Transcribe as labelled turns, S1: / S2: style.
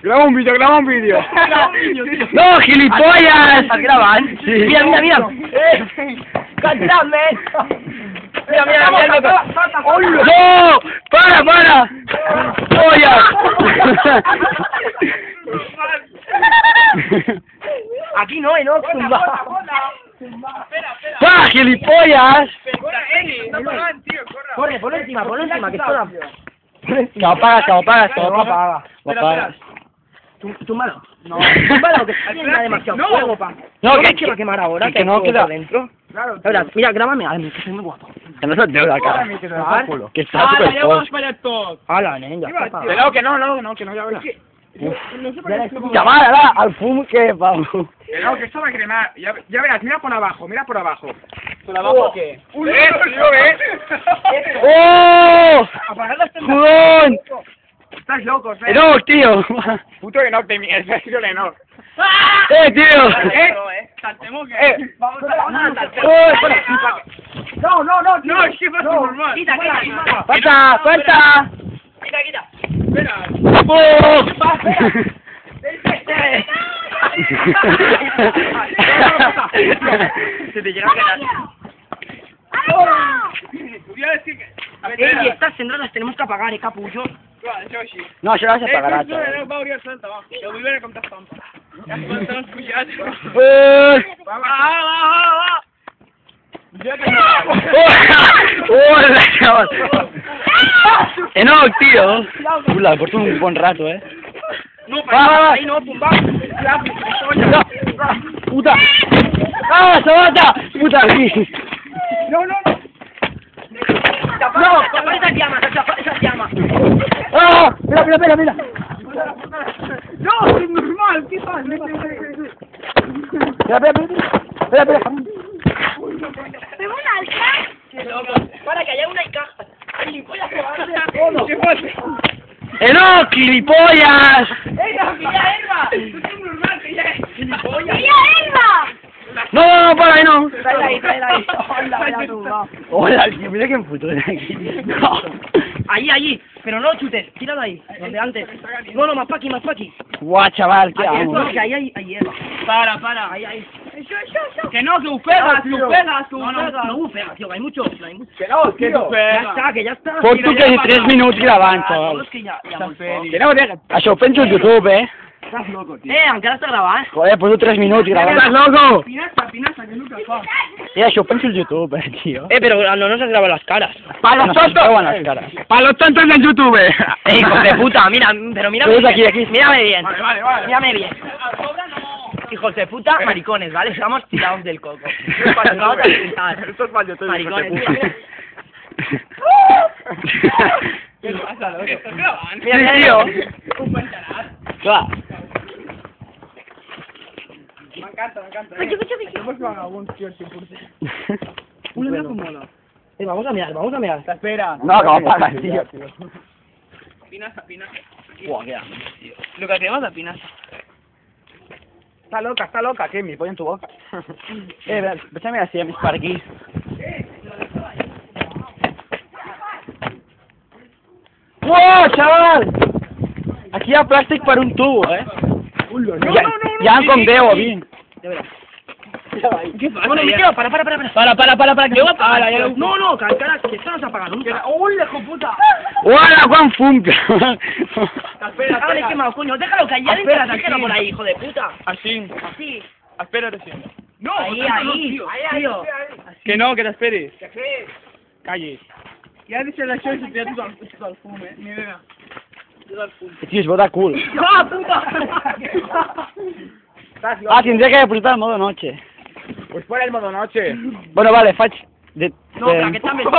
S1: Graba un vídeo, graba un vídeo.
S2: ¡No, gilipollas!
S3: ¿Estás grabando?
S2: Sí.
S3: Mira, mira, mira. ¡Cántame! Mira, mira, mira.
S2: ¡No! ¡Para! ¡Pollas!
S3: Aquí no, no, tumba.
S2: ¡Va, gilipollas!
S3: Corre, ponlo encima, que esto da...
S2: Que lo apagas.
S3: Túmbalo. No, túmbalo, que tiene demasiado fuego, pa.
S2: No,
S3: que va a quemar ahora,
S2: que no queda
S3: dentro. Claro. Mira, grábame, ay, que soy muy guapo.
S2: Que no se te ve la cara. Que está súper
S1: ya vamos
S2: post.
S1: para todos.
S3: Hala, nena, ya está.
S1: Pero que no, ya verás.
S2: Chaval, ahora, al fum que vamos.
S1: Que esto va a cremar. Ya verás, mira por abajo. ¿Por abajo qué? ¡Uy, tío,
S2: ¡Oh! ¡Jodón!
S1: Estás loco,
S2: ¡Enoch, tío!
S1: Puto Enoch de mierda, es el Enoch.
S2: Tío!
S1: Saltemos que...
S3: Vamos a saltar.
S1: No, es que va a ser normal.
S3: Quita.
S2: ¡Falta!
S3: Quita.
S1: Espera.
S2: ¡Oh!
S3: Se te llega a quedar. Ey, estas tendrás las tenemos que apagar, capullo.
S2: No, això no s'apagarà, xaval.
S1: Va obrir el salta, va. Jo vull veure com t'estampa. Ja t'has pujat. Va.
S2: ¡Hola, chaval! ¡Enoch, tío! Ula, por un buen rato,
S3: No,
S2: Va.
S3: ahí no, pumba.
S2: No. ¡Puta! ¡Ah, Sabata! ¡Puta!
S3: No, tapa esas llamas.
S2: ¡Ah! Mira!
S1: No, es normal, ¿qué pasa?
S2: Espera.
S4: ¿Tengo un alza?
S3: Para que haya una y caja.
S1: ¿Qué pasa?
S2: ¡Enoch, gilipollas!
S4: ¡Mira, Elba!
S2: No, para ahí no.
S3: Tráela ahí.
S2: Hola, tío, mira quién puto de aquí. No.
S3: Allí. Pero no chutes, tíralo ahí, donde antes. No, más pa' aquí.
S2: Guau, chaval, qué
S3: Aquí,
S2: amo.
S3: que ahí.
S1: Para.
S3: Ahí.
S1: Que no, que bufegas,
S3: No, bufega, tío, hay mucho.
S1: Que no, que
S3: Ya
S1: bufegas.
S3: está.
S2: Fot tu que ni 3 minuts gravant, chaval.
S3: Es que ya
S2: Que no, això ho penso al YouTube,
S3: Estás loco, tío. Aunque ahora está grabado,
S2: Joder, poso 3 minuts gravant.
S1: Estàs
S2: loco?
S1: Pinassa, que nunca fa.
S2: Això ho penso al YouTube, tío.
S3: pero no nos has grabado las caras.
S2: Para los tontos. Las caras.
S1: Para los tontos del YouTube.
S3: Hijo de puta, mírame
S2: Pero
S3: bien.
S2: aquí.
S3: Mírame bien.
S1: Vale.
S3: Mírame bien. Hijos de puta, maricones, ¿vale? Estamos tirados del coco. Vamos a intentar.
S1: Esto es para YouTube.
S3: Maricones, mira.
S1: ¿Qué pasa, loco? ¿Estás grabando?
S3: Mira,
S2: tío.
S1: Un pantalán.
S2: Clar.
S1: M'encanta. Hemos pagado algún tío 100%.
S3: Una mola. Vamos a mirar.
S1: Espera.
S2: No, que m'apaga, tío.
S1: Pinassa.
S2: Buah, qué amo.
S3: Lo que tenemos de pinaza.
S2: Está loca, ¿qué? Me pone en tu boca. Échame así a mis parquís. ¡Wow, chaval! Aquí hi ha plàstic per un tubo, Ja en com 10 o 20.
S3: ¿Qué pasa? Bueno, Miquel, para.
S2: Para, que ho apaga.
S3: No, cara, que esto no se apaga nunca.
S1: ¡Uy, hijo puta!
S2: Hola, quan fum, cabrón.
S1: Espera.
S3: Vale, quemado, coño, déjalo caer,
S1: Espérate,
S3: déjalo
S1: aquí.
S3: por ahí, hijo de puta.
S1: Así. Espérate, sí. No,
S3: Ahí, tío.
S1: Que no, que t'esperis. Callis. Ja deixes això i sortirà tot el fum, Ni idea. Tot el fum.
S2: Tio, es bota cul.
S3: ¡Ah, puta!
S2: Tindré que depositar el modo noche.
S1: Pues pon el modo noche.
S2: Bueno, vale, faig...
S3: No, pero que está metido.